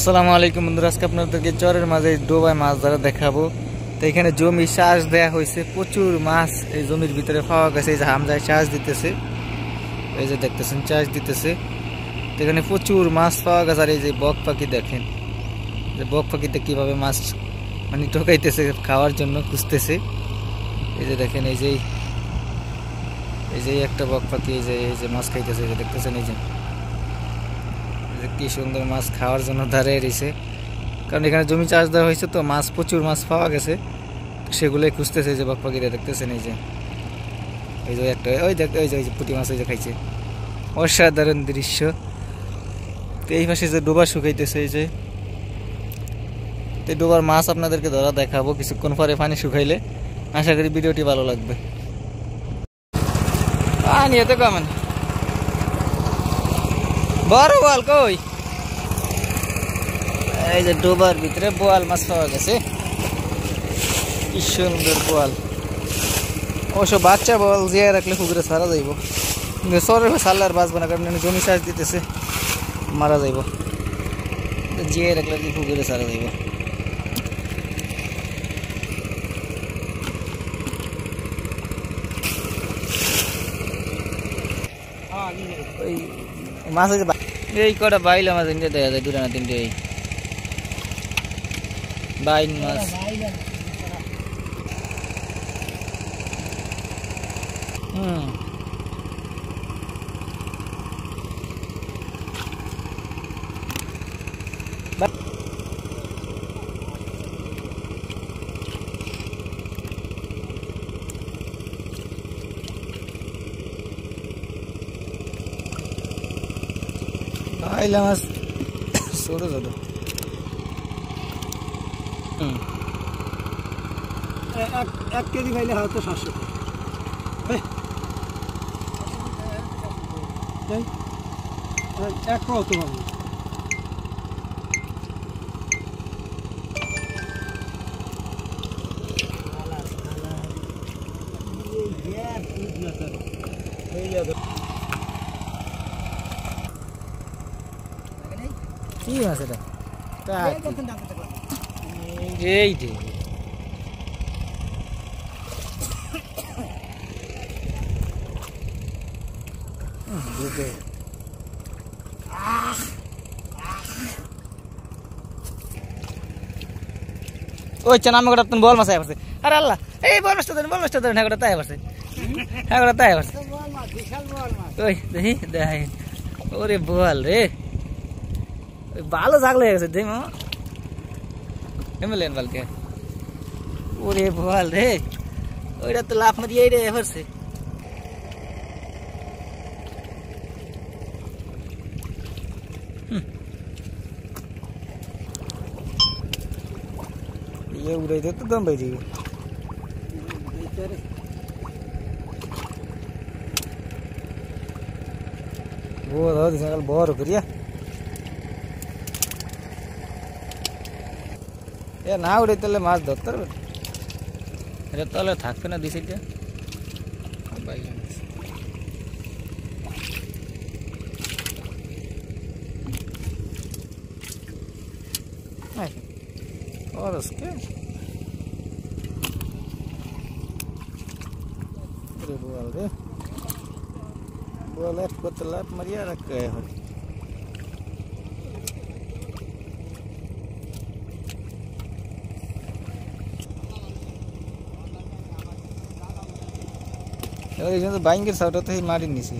আসসালামু আলাইকুম বন্ধুরা, আজকে আপনাদেরকে চরের মাঝে ডোবায় মাছ ধরা দেখাবো। তো এখানে জমি চাষ দেয়া হয়েছে, প্রচুর মাছ এই জমির ভিতরে পাওয়া গেছে। এই যে হামজায় চাষ দিতেছে, এই যে দেখতেছেন চাষ দিতেছে। তো এখানে প্রচুর মাছ পাওয়া গেছে। আর এই যে বক পাখি দেখেন, যে বক পাখিতে কিভাবে মাছ মানে ঢোকাইতেছে খাওয়ার জন্য, খুঁজতেছে। এই যে দেখেন, এই যে একটা বক পাখি এই যে মাছ খাইতেছে, এই যে দেখতেছেন। এই যে কি সুন্দর মাছ খাওয়ার জন্য দাঁড়িয়ে রয়েছে, কারণ এখানে জমি চাষ দেওয়া হয়েছে তো মাছ, প্রচুর মাছ পাওয়া গেছে, সেগুলোই খুঁজতেছে যে বক পাখিরা দেখতেছেন। এই যে একটা ওই যে পুঁটি মাছ ওই যে খাইছে, অসাধারণ দৃশ্য। তো এই পাশে যে ডোবা শুকাইতেছে, এই যে ডোবার মাছ আপনাদেরকে ধরা দেখাবো কিছুক্ষণ পরে, পানি শুকাইলে। আশা করি ভিডিওটি ভালো লাগবে। পানি এত কমান বড় বোয়াল কই? এই যে ডোবার ভিতরে বোয়াল মাছ পাওয়া গেছে, কি সুন্দর বোয়াল। অবশ্য বাচ্চা বোয়াল জিয়া রাখলে পুকুরে ছাড়া যাইব, সরের ছাড়লে আর বাঁচবে না, কারণ জমি চাষ দিতেছে, মারা যাইব। জিয়া রাখলে কি পুকুরে ছাড়া যাইব। ওই মাছ হয়েছে এই কটা বাইলা মাছ তিনটে দেখা যায়, দুটা না তিনটে। এই বাইন মাছ, বাইলা মাছ ছোট ছোট। এক কেজি খাইলে হয়তো 700 এক কত পাবো। কি মাছ এটা? এই যে ওই চান আমি গোটা বল মাছ আয় পারছে। আরে আল্লাহ, এই বল মাছটা ধরেন হ্যাঁ গোটা তাই পারছে, হ্যাঁ গোটা তাই পারছে। ওই দেখি দেখাই, ওরে বল রে, ভালো জাগলে গেছে দেখ এমএলএন বালকে। ওরে বল রে, ওইটা তো লাফ মারিয়ে রে পারছে। ये उड़े दे तो दम बैठी वो दादा दिशा कल बहुत रुकरिया ये ना उड़े तले माछ धरतर এটা তাহলে থাকবে না দিছে এটা বাইরে और उसके बोल एक लात मरिया रख गए हो। तो बाइंगेर साउट तो ही मारी निसी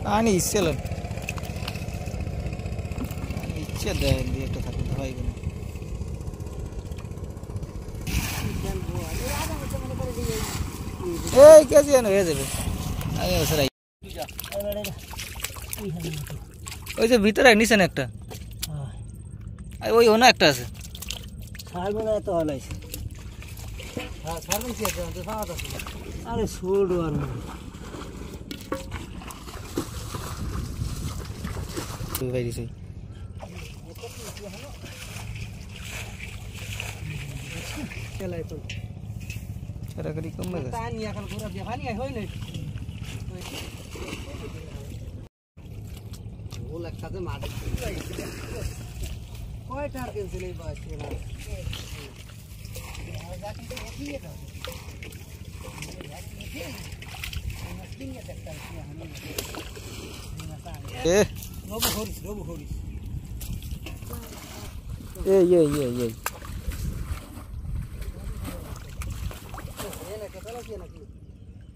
पानी इससे लो ইচ্ছে দেয় একটা থাকে ভাই বোন। এই কেজি এনে হয়ে যাবে। ওই যে ভিতরে নিচে না একটা, ওই ওনা একটা আছে। আরে ছোট আর সরাসরি কমবে। ওল একসাথে মাঠে কয়টা আর কিনছিল এই বয়সে না এ রবু হরিস এই